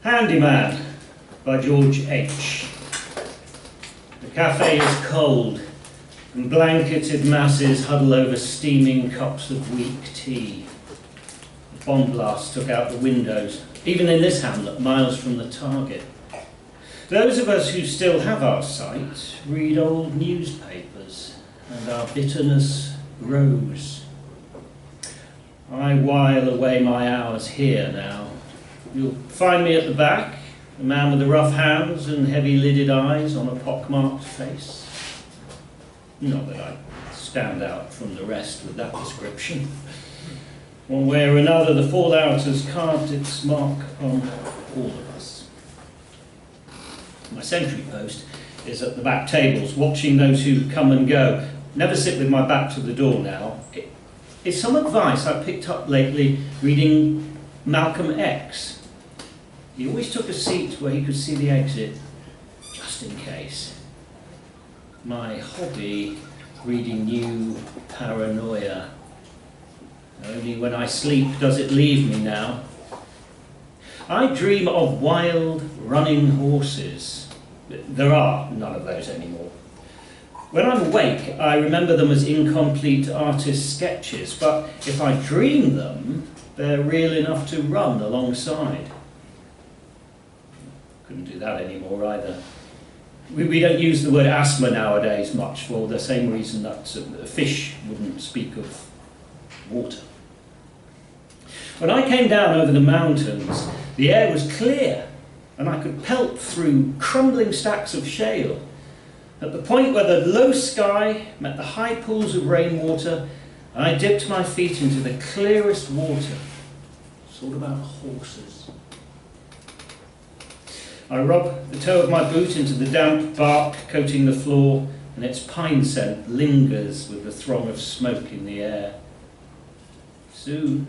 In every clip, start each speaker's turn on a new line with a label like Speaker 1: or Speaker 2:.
Speaker 1: Handyman by George Aitch. The cafe is cold, and blanketed masses huddle over steaming cups of weak tea. The bomb blast took out the windows, even in this hamlet, miles from the target. Those of us who still have our sight read old newspapers, and our bitterness grows. I while away my hours here now. You'll find me at the back, a man with the rough hands and heavy-lidded eyes on a pockmarked face. Not that I stand out from the rest with that description. One way or another, the fallout has carved its mark on all of us. My sentry post is at the back tables, watching those who come and go. Never sit with my back to the door now. It's some advice I picked up lately reading Malcolm X. He always took a seat where he could see the exit, just in case. My hobby, reading new paranoia. Only when I sleep does it leave me now. I dream of wild, running horses. There are none of those anymore. When I'm awake, I remember them as incomplete artist sketches, but if I dream them, they're real enough to run alongside. Couldn't do that anymore either. We don't use the word asthma nowadays much for the same reason that a fish wouldn't speak of water. When I came down over the mountains, the air was clear and I could pelt through crumbling stacks of shale. At the point where the low sky met the high pools of rainwater, I dipped my feet into the clearest water. It's all about horses. I rub the toe of my boot into the damp bark coating the floor, and its pine scent lingers with the throng of smoke in the air. Soon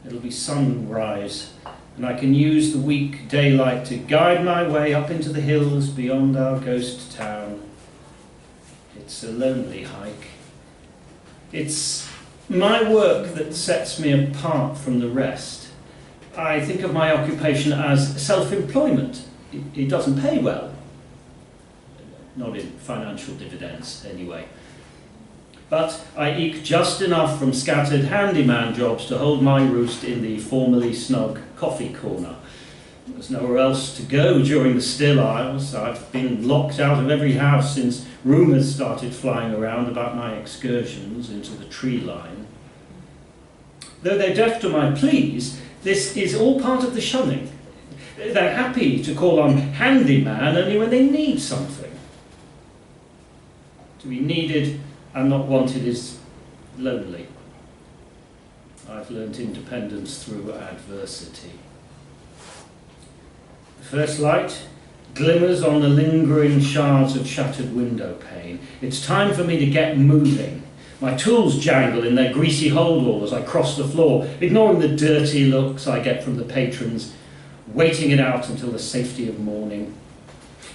Speaker 1: it'll be sunrise, and I can use the weak daylight to guide my way up into the hills beyond our ghost town. It's a lonely hike. It's my work that sets me apart from the rest. I think of my occupation as self-employment. It doesn't pay well. Not in financial dividends, anyway. But I eke just enough from scattered handyman jobs to hold my roost in the formerly snug coffee corner. There's nowhere else to go during the still hours. I've been locked out of every house since rumours started flying around about my excursions into the tree line. Though they're deaf to my pleas, this is all part of the shunning. They're happy to call on handyman only when they need something. To be needed and not wanted is lonely. I've learnt independence through adversity. The first light glimmers on the lingering shards of shattered window pane. It's time for me to get moving. My tools jangle in their greasy hold-all as I cross the floor, ignoring the dirty looks I get from the patrons, waiting it out until the safety of morning.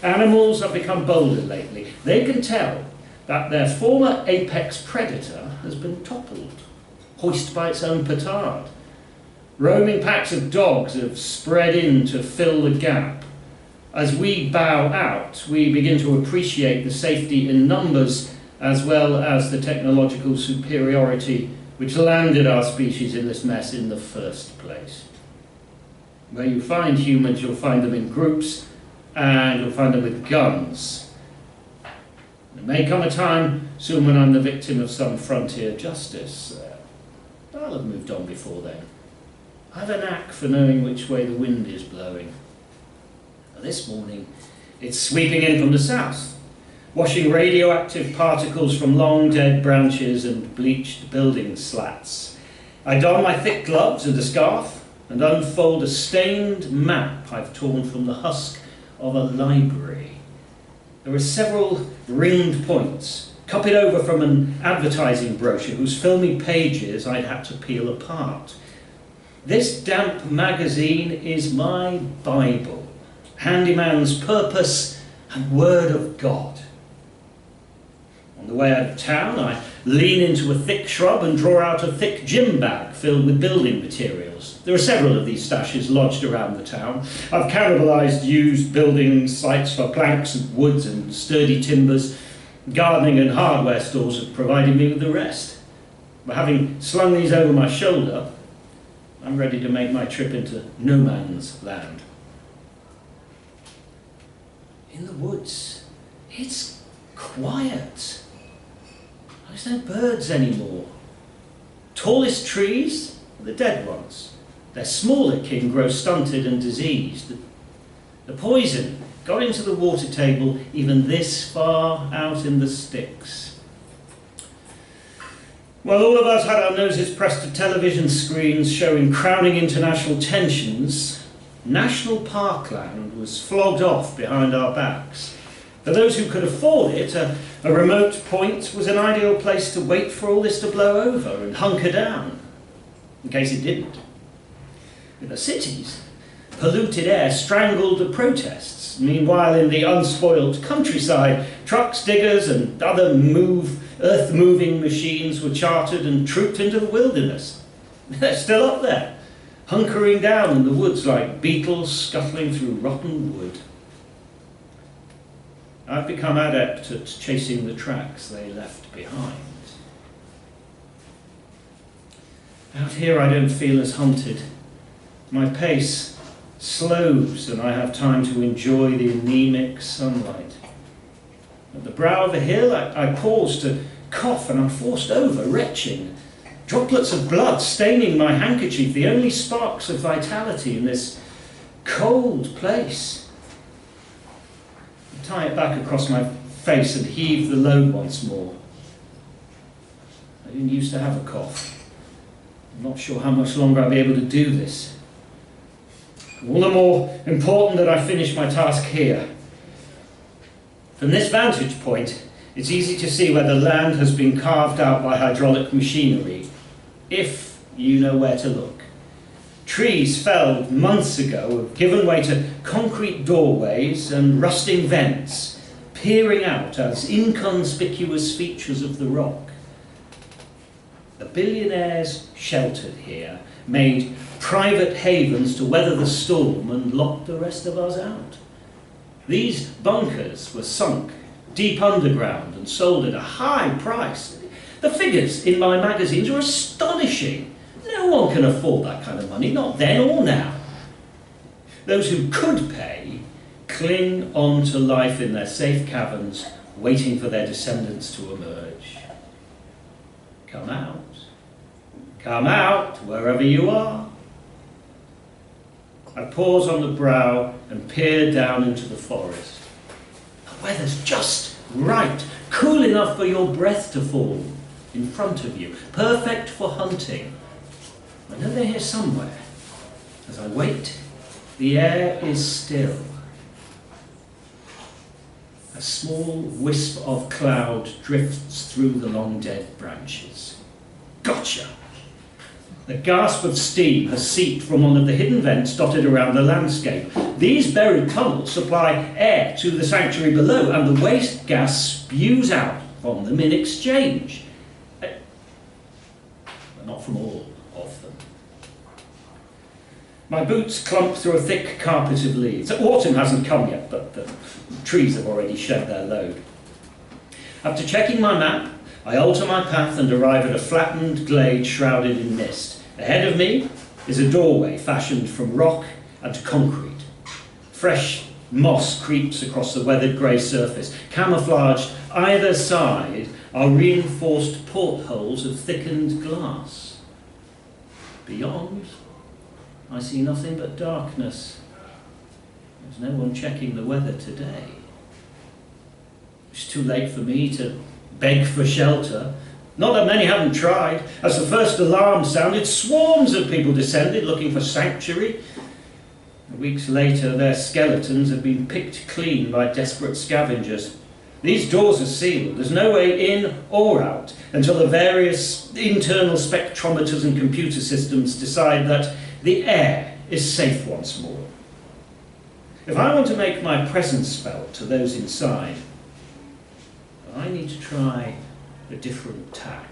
Speaker 1: Animals have become bolder lately. They can tell that their former apex predator has been toppled, hoisted by its own petard. Roaming packs of dogs have spread in to fill the gap. As we bow out, we begin to appreciate the safety in numbers as well as the technological superiority which landed our species in this mess in the first place. Where you find humans, you'll find them in groups, and you'll find them with guns. There may come a time soon when I'm the victim of some frontier justice. I'll have moved on before then. I have a knack for knowing which way the wind is blowing. This morning, it's sweeping in from the south, washing radioactive particles from long dead branches and bleached building slats. I don my thick gloves and a scarf and unfold a stained map I've torn from the husk of a library. There are several ringed points, copied over from an advertising brochure whose filmy pages I'd had to peel apart. This damp magazine is my Bible, handyman's purpose and word of God. On the way out of town, I lean into a thick shrub and draw out a thick gym bag filled with building materials. There are several of these stashes lodged around the town. I've cannibalised used building sites for planks and woods and sturdy timbers. Gardening and hardware stores have provided me with the rest. But having slung these over my shoulder, I'm ready to make my trip into no man's land. In the woods, it's quiet. There's no birds anymore. Tallest trees are the dead ones. Their smaller kin grow stunted and diseased. The poison got into the water table even this far out in the sticks. While all of us had our noses pressed to television screens showing crowning international tensions, national parkland was flogged off behind our backs. For those who could afford it, a remote point was an ideal place to wait for all this to blow over and hunker down, in case it didn't. In the cities, polluted air strangled the protests. Meanwhile, in the unspoilt countryside, trucks, diggers, and other earth-moving machines were chartered and trooped into the wilderness. They're still up there, hunkering down in the woods like beetles scuttling through rotten wood. I've become adept at chasing the tracks they left behind. Out here I don't feel as hunted. My pace slows and I have time to enjoy the anemic sunlight. At the brow of a hill I pause to cough and I'm forced over, retching. Droplets of blood staining my handkerchief, the only sparks of vitality in this cold place. I tie it back across my face and heave the load once more. I didn't used to have a cough. I'm not sure how much longer I'll be able to do this. All the more important that I finish my task here. From this vantage point, it's easy to see where the land has been carved out by hydraulic machinery, if you know where to look. Trees felled months ago have given way to concrete doorways and rusting vents, peering out as inconspicuous features of the rock. The billionaires sheltered here made private havens to weather the storm and locked the rest of us out. These bunkers were sunk deep underground and sold at a high price. The figures in my magazines are astonishing. No one can afford that kind of money, not then or now. Those who could pay cling on to life in their safe caverns, waiting for their descendants to emerge. Come out. Come out, wherever you are. I pause on the brow and peer down into the forest. The weather's just right, cool enough for your breath to fall in front of you, perfect for hunting. I know they're here somewhere. As I wait, the air is still. A small wisp of cloud drifts through the long dead branches. Gotcha! A gasp of steam has seeped from one of the hidden vents dotted around the landscape. These buried tunnels supply air to the sanctuary below, and the waste gas spews out from them in exchange. But not from all of them. My boots clump through a thick carpet of leaves. Autumn hasn't come yet, but the trees have already shed their load. After checking my map, I alter my path and arrive at a flattened glade shrouded in mist. Ahead of me is a doorway fashioned from rock and concrete. Fresh moss creeps across the weathered grey surface. Camouflaged either side are reinforced portholes of thickened glass. Beyond, I see nothing but darkness. There's no one checking the weather today. It's too late for me to beg for shelter. Not that many haven't tried. As the first alarm sounded, swarms of people descended looking for sanctuary. Weeks later, their skeletons have been picked clean by desperate scavengers. These doors are sealed. There's no way in or out until the various internal spectrometers and computer systems decide that the air is safe once more. If I want to make my presence felt to those inside, I need to try a different tack.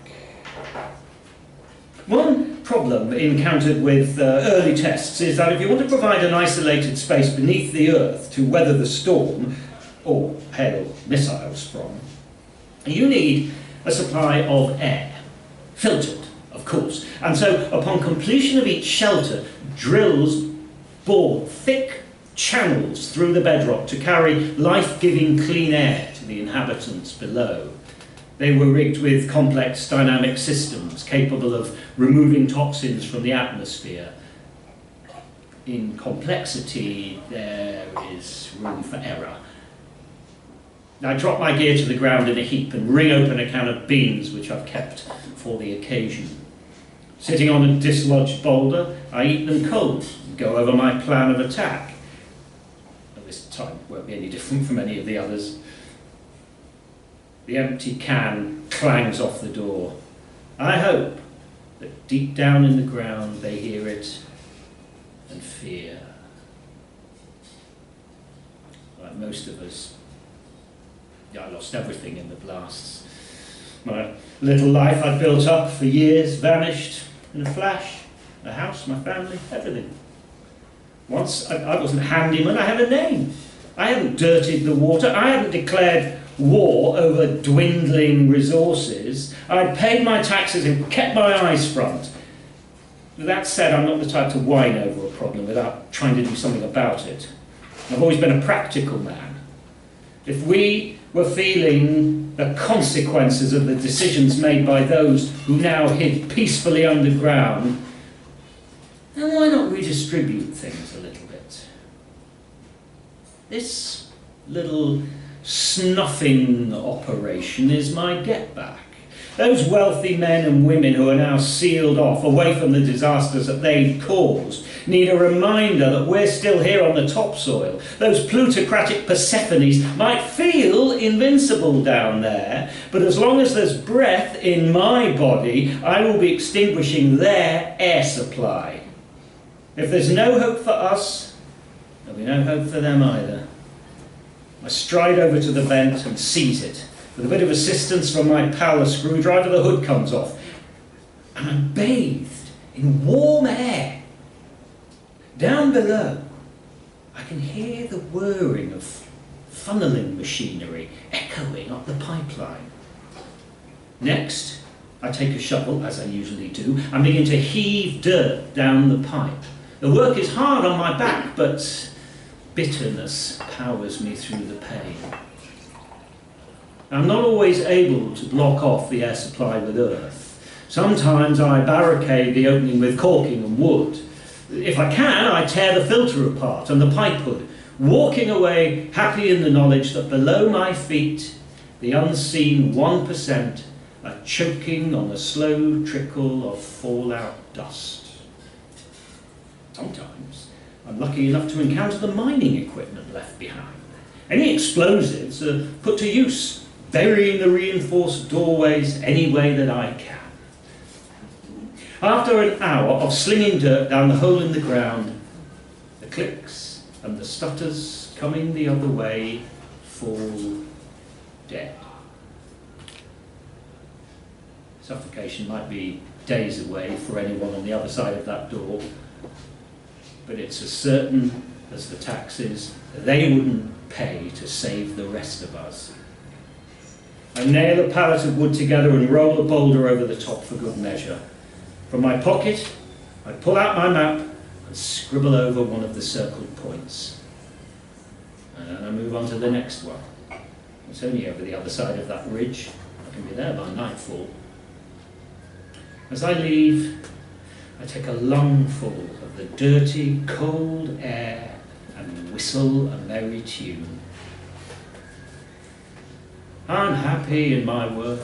Speaker 1: One problem encountered with early tests is that if you want to provide an isolated space beneath the Earth to weather the storm, or hail missiles from, you need a supply of air, filtered, of course. And so, upon completion of each shelter, drills bored thick channels through the bedrock to carry life-giving clean air to the inhabitants below. They were rigged with complex dynamic systems capable of removing toxins from the atmosphere. In complexity, there is room for error. I drop my gear to the ground in a heap and wring open a can of beans which I've kept for the occasion. Sitting on a dislodged boulder, I eat them cold and go over my plan of attack. At this time, it won't be any different from any of the others. The empty can clangs off the door. I hope that deep down in the ground they hear it and fear. Like most of us, I lost everything in the blasts. My little life I'd built up for years vanished in a flash. The house, my family, everything. Once I wasn't handyman, I had a name. I hadn't dirtied the water, I hadn't declared war over dwindling resources. I'd paid my taxes and kept my eyes front. That said, I'm not the type to whine over a problem without trying to do something about it. I've always been a practical man. If we were feeling the consequences of the decisions made by those who now hid peacefully underground, then why not redistribute things a little bit? This little snuffing operation is my get-back. Those wealthy men and women who are now sealed off, away from the disasters that they've caused, need a reminder that we're still here on the topsoil. Those plutocratic Persephones might feel invincible down there, but as long as there's breath in my body, I will be extinguishing their air supply. If there's no hope for us, there'll be no hope for them either. I stride over to the vent and seize it. With a bit of assistance from my power screwdriver, the hood comes off. And I'm bathed in warm air. Down below, I can hear the whirring of funneling machinery echoing up the pipeline. Next, I take a shovel, as I usually do, and begin to heave dirt down the pipe. The work is hard on my back, but bitterness powers me through the pain. I'm not always able to block off the air supply with earth. Sometimes I barricade the opening with caulking and wood. If I can, I tear the filter apart and the pipe hood, walking away happy in the knowledge that below my feet, the unseen 1% are choking on a slow trickle of fallout dust. Sometimes I'm lucky enough to encounter the mining equipment left behind. Any explosives are put to use, burying the reinforced doorways any way that I can. After an hour of slinging dirt down the hole in the ground, the clicks and the stutters coming the other way fall dead. Suffocation might be days away for anyone on the other side of that door, but it's as certain as the taxes they wouldn't pay to save the rest of us. I nail a pallet of wood together and roll a boulder over the top for good measure. From my pocket, I pull out my map and scribble over one of the circled points. And then I move on to the next one. It's only over the other side of that ridge. I can be there by nightfall. As I leave, I take a lungful of the dirty, cold air and whistle a merry tune. I'm happy in my work.